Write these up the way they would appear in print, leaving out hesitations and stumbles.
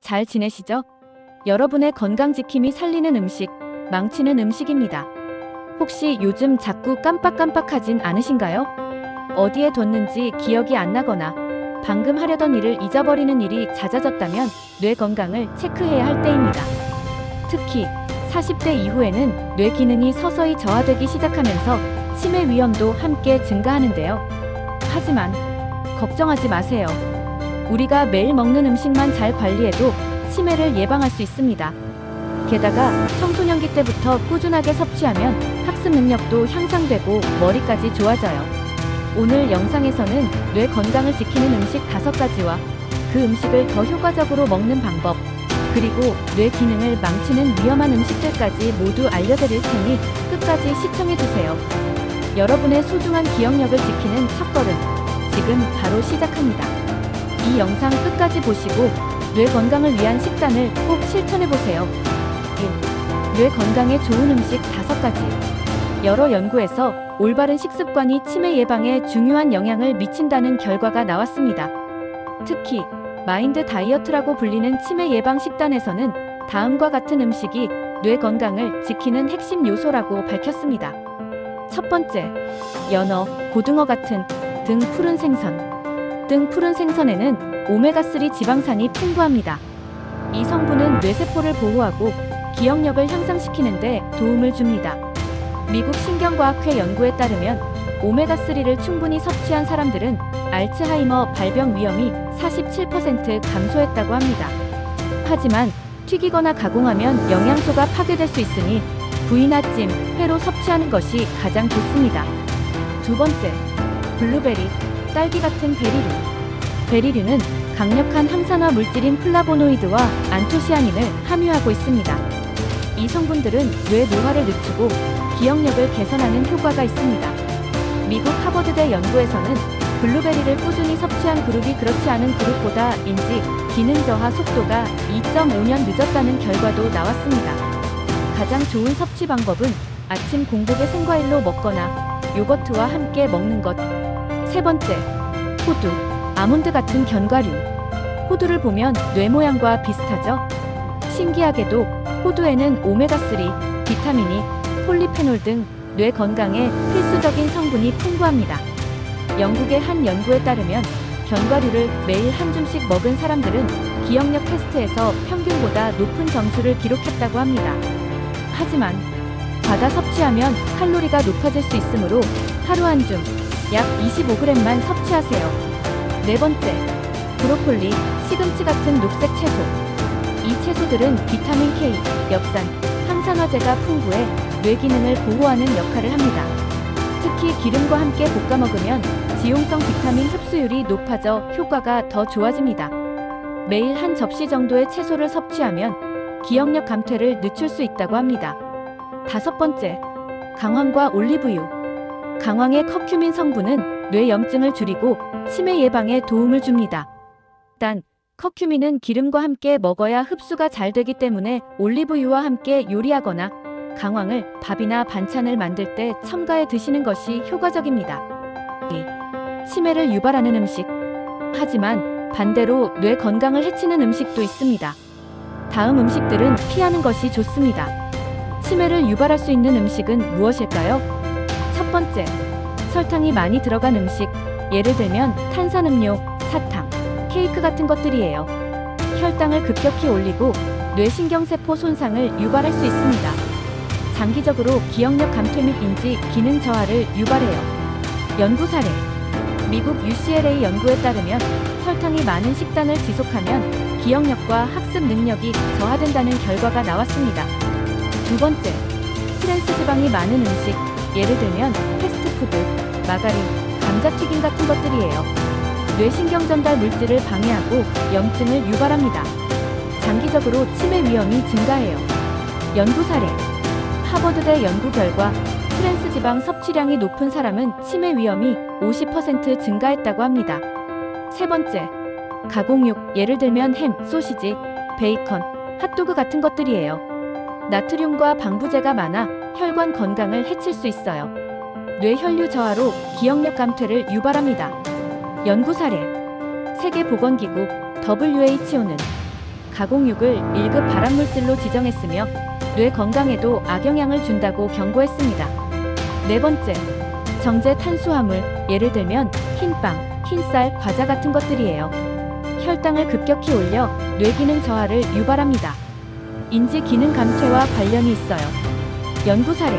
잘 지내시죠? 여러분의 건강 지킴이 살리는 음식, 망치는 음식입니다. 혹시 요즘 자꾸 깜빡깜빡하진 않으신가요? 어디에 뒀는지 기억이 안 나거나 방금 하려던 일을 잊어버리는 일이 잦아졌다면 뇌 건강을 체크해야 할 때입니다. 특히 40대 이후에는 뇌 기능이 서서히 저하되기 시작하면서 치매 위험도 함께 증가하는데요. 하지만 걱정하지 마세요. 우리가 매일 먹는 음식만 잘 관리해도 치매를 예방할 수 있습니다. 게다가 청소년기 때부터 꾸준하게 섭취하면 학습 능력도 향상되고 머리까지 좋아져요. 오늘 영상에서는 뇌 건강을 지키는 음식 5가지와 그 음식을 더 효과적으로 먹는 방법, 그리고 뇌 기능을 망치는 위험한 음식들까지 모두 알려드릴 테니 끝까지 시청해주세요. 여러분의 소중한 기억력을 지키는 첫걸음, 지금 바로 시작합니다. 이 영상 끝까지 보시고 뇌 건강을 위한 식단을 꼭 실천해보세요. 1. 뇌 건강에 좋은 음식 5가지. 여러 연구에서 올바른 식습관이 치매 예방에 중요한 영향을 미친다는 결과가 나왔습니다. 특히 마인드 다이어트라고 불리는 치매 예방 식단에서는 다음과 같은 음식이 뇌 건강을 지키는 핵심 요소라고 밝혔습니다. 첫 번째, 연어, 고등어 같은 등 푸른 생선. 등 푸른 생선에는 오메가3 지방산이 풍부합니다. 이 성분은 뇌세포를 보호하고 기억력을 향상시키는 데 도움을 줍니다. 미국 신경과학회 연구에 따르면 오메가3를 충분히 섭취한 사람들은 알츠하이머 발병 위험이 47% 감소했다고 합니다. 하지만 튀기거나 가공하면 영양소가 파괴될 수 있으니 부위나 찜, 회로 섭취하는 것이 가장 좋습니다. 두 번째, 블루베리, 딸기 같은 베리류. 베리류는 강력한 항산화 물질인 플라보노이드와 안토시아닌을 함유하고 있습니다. 이 성분들은 뇌 노화를 늦추고 기억력을 개선하는 효과가 있습니다. 미국 하버드대 연구에서는 블루베리를 꾸준히 섭취한 그룹이 그렇지 않은 그룹보다 인지, 기능 저하 속도가 2.5년 늦었다는 결과도 나왔습니다. 가장 좋은 섭취 방법은 아침 공복에 생과일로 먹거나 요거트와 함께 먹는 것. 세 번째, 호두, 아몬드 같은 견과류. 호두를 보면 뇌 모양과 비슷하죠? 신기하게도 호두에는 오메가3, 비타민이, 폴리페놀 등 뇌 건강에 필수적인 성분이 풍부합니다. 영국의 한 연구에 따르면 견과류를 매일 한 줌씩 먹은 사람들은 기억력 테스트에서 평균보다 높은 점수를 기록했다고 합니다. 하지만 과다 섭취하면 칼로리가 높아질 수 있으므로 하루 한 줌, 약 25g만 섭취하세요. 네 번째, 브로콜리, 시금치 같은 녹색 채소. 이 채소들은 비타민 K, 엽산, 항산화제가 풍부해 뇌 기능을 보호하는 역할을 합니다. 특히 기름과 함께 볶아 먹으면 지용성 비타민 흡수율이 높아져 효과가 더 좋아집니다. 매일 한 접시 정도의 채소를 섭취하면 기억력 감퇴를 늦출 수 있다고 합니다. 다섯 번째, 강황과 올리브유. 강황의 커큐민 성분은 뇌 염증을 줄이고 치매 예방에 도움을 줍니다. 단, 커큐민은 기름과 함께 먹어야 흡수가 잘 되기 때문에 올리브유와 함께 요리하거나 강황을 밥이나 반찬을 만들 때 첨가해 드시는 것이 효과적입니다. 2. 치매를 유발하는 음식. 하지만 반대로 뇌 건강을 해치는 음식도 있습니다. 다음 음식들은 피하는 것이 좋습니다. 치매를 유발할 수 있는 음식은 무엇일까요? 첫 번째, 설탕이 많이 들어간 음식, 예를 들면 탄산음료, 사탕, 케이크 같은 것들이에요. 혈당을 급격히 올리고 뇌신경세포 손상을 유발할 수 있습니다. 장기적으로 기억력 감퇴 및 인지, 기능 저하를 유발해요. 연구 사례. 미국 UCLA 연구에 따르면 설탕이 많은 식단을 지속하면 기억력과 학습 능력이 저하된다는 결과가 나왔습니다. 두 번째, 트랜스 지방이 많은 음식, 예를 들면 패스트푸드, 마가린, 감자튀김 같은 것들이에요. 뇌신경 전달 물질을 방해하고 염증을 유발합니다. 장기적으로 치매 위험이 증가해요. 연구 사례. 하버드대 연구 결과 트랜스 지방 섭취량이 높은 사람은 치매 위험이 50% 증가했다고 합니다. 세 번째, 가공육, 예를 들면 햄, 소시지, 베이컨, 핫도그 같은 것들이에요. 나트륨과 방부제가 많아 혈관 건강을 해칠 수 있어요. 뇌혈류 저하로 기억력 감퇴를 유발합니다. 연구 사례. 세계보건기구 WHO는 가공육을 1급 발암물질로 지정했으며 뇌 건강에도 악영향을 준다고 경고했습니다. 네 번째, 정제 탄수화물, 예를 들면 흰빵, 흰쌀, 과자 같은 것들이에요. 혈당을 급격히 올려 뇌기능 저하를 유발합니다. 인지 기능 감퇴와 관련이 있어요. 연구 사례.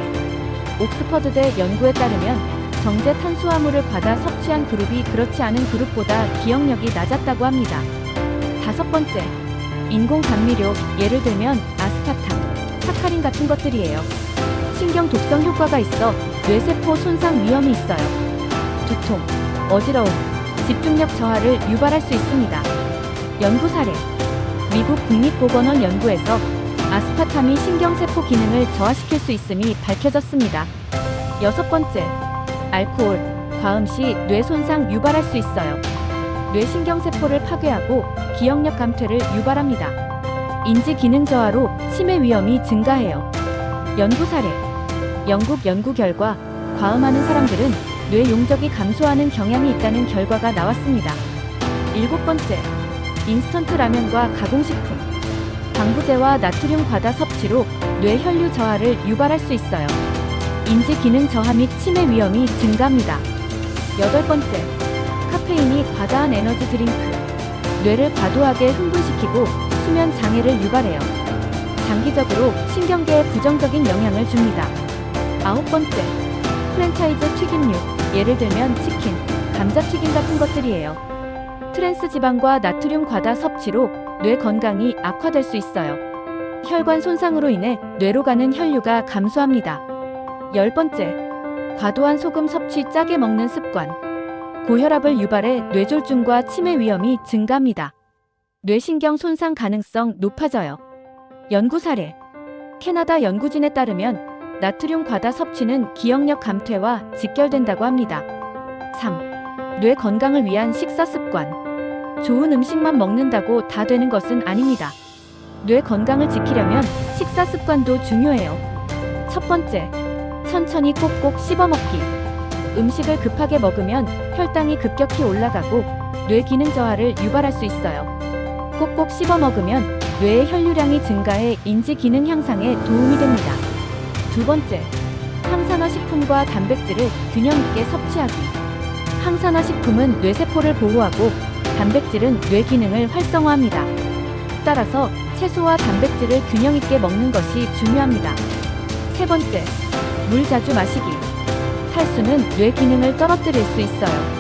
옥스퍼드대 연구에 따르면 정제 탄수화물을 과다 섭취한 그룹이 그렇지 않은 그룹보다 기억력이 낮았다고 합니다. 다섯 번째, 인공 감미료, 예를 들면 아스파탐, 사카린 같은 것들이에요. 신경 독성 효과가 있어 뇌세포 손상 위험이 있어요. 두통, 어지러움, 집중력 저하를 유발할 수 있습니다. 연구 사례. 미국 국립보건원 연구에서 아스파탐이 신경세포 기능을 저하시킬 수 있음이 밝혀졌습니다. 여섯 번째, 알코올, 과음 시 뇌 손상 유발할 수 있어요. 뇌신경세포를 파괴하고 기억력 감퇴를 유발합니다. 인지 기능 저하로 치매 위험이 증가해요. 연구 사례. 영국 연구 결과 과음하는 사람들은 뇌 용적이 감소하는 경향이 있다는 결과가 나왔습니다. 일곱 번째, 인스턴트 라면과 가공식품. 방부제와 나트륨 과다 섭취로 뇌 혈류 저하를 유발할 수 있어요. 인지 기능 저하 및 치매 위험이 증가합니다. 여덟 번째, 카페인이 과다한 에너지 드링크. 뇌를 과도하게 흥분시키고 수면 장애를 유발해요. 장기적으로 신경계에 부정적인 영향을 줍니다. 아홉 번째, 프랜차이즈 튀김류, 예를 들면 치킨, 감자튀김 같은 것들이에요. 트랜스 지방과 나트륨 과다 섭취로 뇌 건강이 악화될 수 있어요. 혈관 손상으로 인해 뇌로 가는 혈류가 감소합니다. 열 번째, 과도한 소금 섭취, 짜게 먹는 습관. 고혈압을 유발해 뇌졸중과 치매 위험이 증가합니다. 뇌신경 손상 가능성 높아져요. 연구 사례. 캐나다 연구진에 따르면 나트륨 과다 섭취는 기억력 감퇴와 직결된다고 합니다. 3. 뇌 건강을 위한 식사 습관. 좋은 음식만 먹는다고 다 되는 것은 아닙니다. 뇌 건강을 지키려면 식사 습관도 중요해요. 첫 번째, 천천히 꼭꼭 씹어 먹기. 음식을 급하게 먹으면 혈당이 급격히 올라가고 뇌 기능 저하를 유발할 수 있어요. 꼭꼭 씹어 먹으면 뇌의 혈류량이 증가해 인지 기능 향상에 도움이 됩니다. 두 번째, 항산화 식품과 단백질을 균형 있게 섭취하기. 항산화 식품은 뇌세포를 보호하고 단백질은 뇌 기능을 활성화합니다. 따라서 채소와 단백질을 균형 있게 먹는 것이 중요합니다. 세 번째, 물 자주 마시기. 탈수는 뇌 기능을 떨어뜨릴 수 있어요.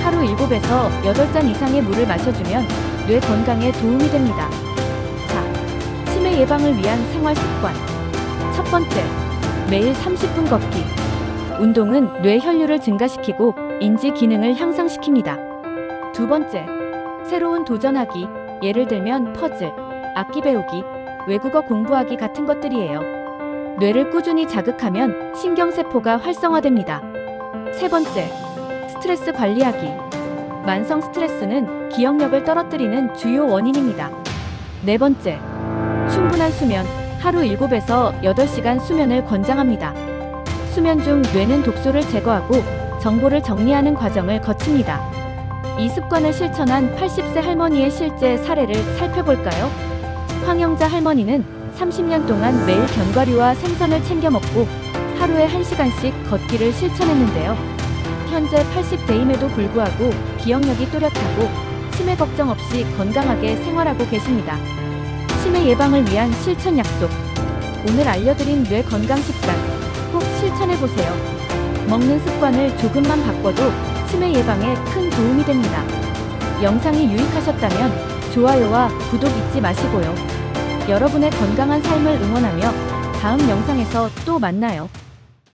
하루 7에서 8잔 이상의 물을 마셔주면 뇌 건강에 도움이 됩니다. 자, 치매 예방을 위한 생활 습관. 첫 번째, 매일 30분 걷기. 운동은 뇌 혈류를 증가시키고 인지 기능을 향상시킵니다. 두 번째, 새로운 도전하기. 예를 들면 퍼즐, 악기 배우기, 외국어 공부하기 같은 것들이에요. 뇌를 꾸준히 자극하면 신경세포가 활성화됩니다. 세 번째, 스트레스 관리하기. 만성 스트레스는 기억력을 떨어뜨리는 주요 원인입니다. 네 번째, 충분한 수면. 하루 7에서 8시간 수면을 권장합니다. 수면 중 뇌는 독소를 제거하고 정보를 정리하는 과정을 거칩니다. 이 습관을 실천한 80세 할머니의 실제 사례를 살펴볼까요? 황영자 할머니는 30년 동안 매일 견과류와 생선을 챙겨 먹고 하루에 1시간씩 걷기를 실천했는데요. 현재 80대임에도 불구하고 기억력이 또렷하고 치매 걱정 없이 건강하게 생활하고 계십니다. 치매 예방을 위한 실천 약속. 오늘 알려드린 뇌 건강 식단 꼭 실천해보세요. 먹는 습관을 조금만 바꿔도 치매 예방에 큰 도움이 됩니다. 영상이 유익하셨다면 좋아요와 구독 잊지 마시고요. 여러분의 건강한 삶을 응원하며 다음 영상에서 또 만나요.